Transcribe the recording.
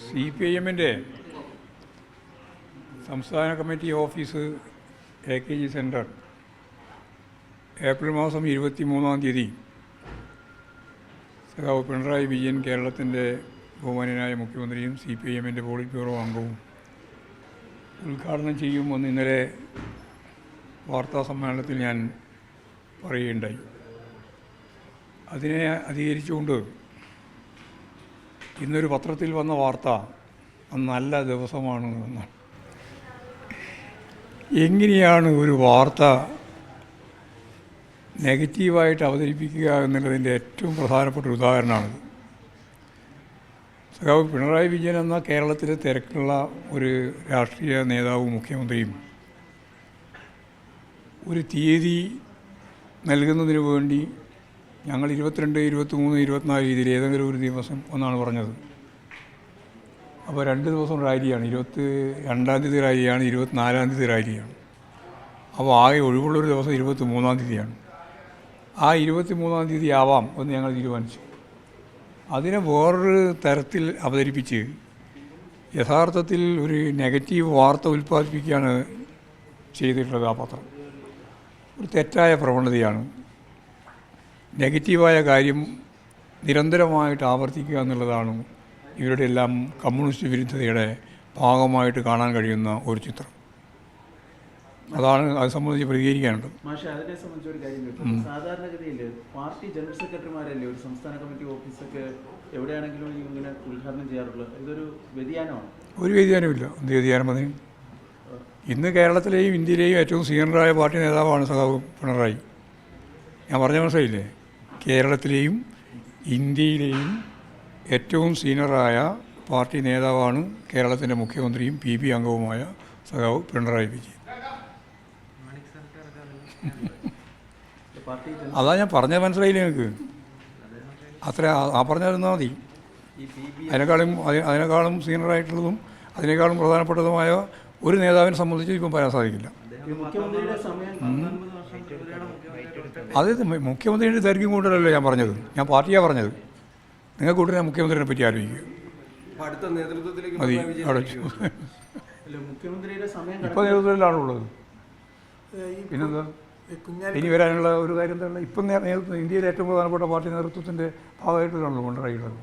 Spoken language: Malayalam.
CPIM-ൻ്റെ സംസ്ഥാന committee office AKG centre April മാസം 23-ാം തീയതി സഖാവ് പിണറായി വിജയൻ കേരളത്തിൻ്റെ ബഹുമാന്യനായ മുഖ്യമന്ത്രിയും CPIM-ൻ്റെ പോളിറ്റ് ബ്യൂറോ അംഗവും ഉദ്ഘാടനം ചെയ്യുമെന്ന് ഇന്നലെ വാർത്താ സമ്മേളനത്തിൽ ഞാൻ പറയുകയുണ്ടായി. അതിനെ അധികരിച്ചുകൊണ്ട് ഇന്നൊരു പത്രത്തിൽ വന്ന വാർത്ത നല്ല ദിവസമാണ് എന്നാണ്. എങ്ങനെയാണ് ഒരു വാർത്ത നെഗറ്റീവായിട്ട് അവതരിപ്പിക്കുക എന്നുള്ളതിൻ്റെ ഏറ്റവും പ്രധാനപ്പെട്ട ഒരു ഉദാഹരണമാണിത്. സഖാവ് പിണറായി വിജയൻ എന്ന കേരളത്തിലെ തിരക്കുള്ള ഒരു രാഷ്ട്രീയ നേതാവും മുഖ്യമന്ത്രിയും ഒരു തീയതി നൽകുന്നതിന് വേണ്ടി ഞങ്ങൾ 22, 23, 24 രീതിയിൽ ഏതെങ്കിലും ഒരു ദിവസം എന്നാണ് പറഞ്ഞത്. അപ്പോൾ 2 ദിവസം റാലിയാണ്. 22-ാം തീയതി റാലിയാണ്, 24-ാം തീയതി റാലിയാണ്. അപ്പോൾ ആകെ ഒഴിവുള്ളൊരു ദിവസം 23-ാം തീയതിയാണ്. ആ 23-ാം തീയതി ആവാം എന്ന് ഞങ്ങൾ തീരുമാനിച്ചു. അതിനെ വേറൊരു തരത്തിൽ അവതരിപ്പിച്ച് യഥാർത്ഥത്തിൽ ഒരു നെഗറ്റീവ് വാർത്ത ഉൽപ്പാദിപ്പിക്കുകയാണ് ചെയ്തിട്ടുള്ളത്. ആ പത്രം ഒരു തെറ്റായ പ്രവണതയാണ്. നെഗറ്റീവായ കാര്യം നിരന്തരമായിട്ട് ആവർത്തിക്കുക എന്നുള്ളതാണ് ഇവരുടെ എല്ലാം കമ്മ്യൂണിസ്റ്റ് വിരുദ്ധതയുടെ ഭാഗമായിട്ട് കാണാൻ കഴിയുന്ന ഒരു ചിത്രം. അതാണ് അത് സംബന്ധിച്ച് പ്രതികരിക്കാനുണ്ട്. മാഷെ, അതിനെ സംബന്ധിച്ച് ഒരു കാര്യം സാധാരണഗതിയിൽ പാർട്ടി ജനറൽ സെക്രട്ടറിമാരല്ലേ ഒരു സംസ്ഥാന കമ്മിറ്റി ഓഫീസൊക്കെ എവിടെയാണെങ്കിലും ഇങ്ങനെ ഉദ്ഘാടനം ചെയ്യാറുള്ളത്? ഇതൊരു വ്യതിയാനമാണ്? ഒരു വ്യതിയാനമില്ല. എന്ത് വ്യതിയാനം? അതിന് ഇന്ന് കേരളത്തിലെയും ഇന്ത്യയിലെയും ഏറ്റവും സീനിയറായ പാർട്ടി നേതാവാണ് സഖാവ് പിണറായി. ഞാൻ പറഞ്ഞ മനസ്സിലായില്ലേ? കേരളത്തിലെയും ഇന്ത്യയിലെയും ഏറ്റവും സീനിയറായ പാർട്ടി നേതാവാണ് കേരളത്തിൻ്റെ മുഖ്യമന്ത്രിയും PB അംഗവുമായ സഖാവ് പിണറായി വിജയൻ. അതാ ഞാൻ പറഞ്ഞത്, മനസ്സിലായില്ലേ നിങ്ങൾക്ക്? അത്ര പറഞ്ഞിരുന്നാൽ മതി. അതിനേക്കാളും സീനിയറായിട്ടുള്ളതും അതിനേക്കാളും പ്രധാനപ്പെട്ടതുമായ ഒരു നേതാവിനെ സംബന്ധിച്ച് ഇപ്പം പറയാൻ സാധിക്കില്ല. അത് മുഖ്യമന്ത്രിയുടെ ദൈർഘ്യം കൊണ്ടല്ലോ ഞാൻ പറഞ്ഞത്. ഞാൻ പാർട്ടിയാണ് പറഞ്ഞത്. നിങ്ങൾക്ക് കൂട്ടി ഞാൻ മുഖ്യമന്ത്രിനെ പറ്റി ആലോചിക്കുക മതി. അവിടെ ഇപ്പോൾ നേതൃത്വത്തിലാണുള്ളത്. പിന്നെന്താ ഇനി വരാനുള്ള ഒരു കാര്യം എന്താണ്? ഇപ്പം ഇന്ത്യയിലെ ഏറ്റവും പ്രധാനപ്പെട്ട പാർട്ടി നേതൃത്വത്തിൻ്റെ ഭാഗമായിട്ടാണല്ലോ പിണറായി ഉള്ളത്.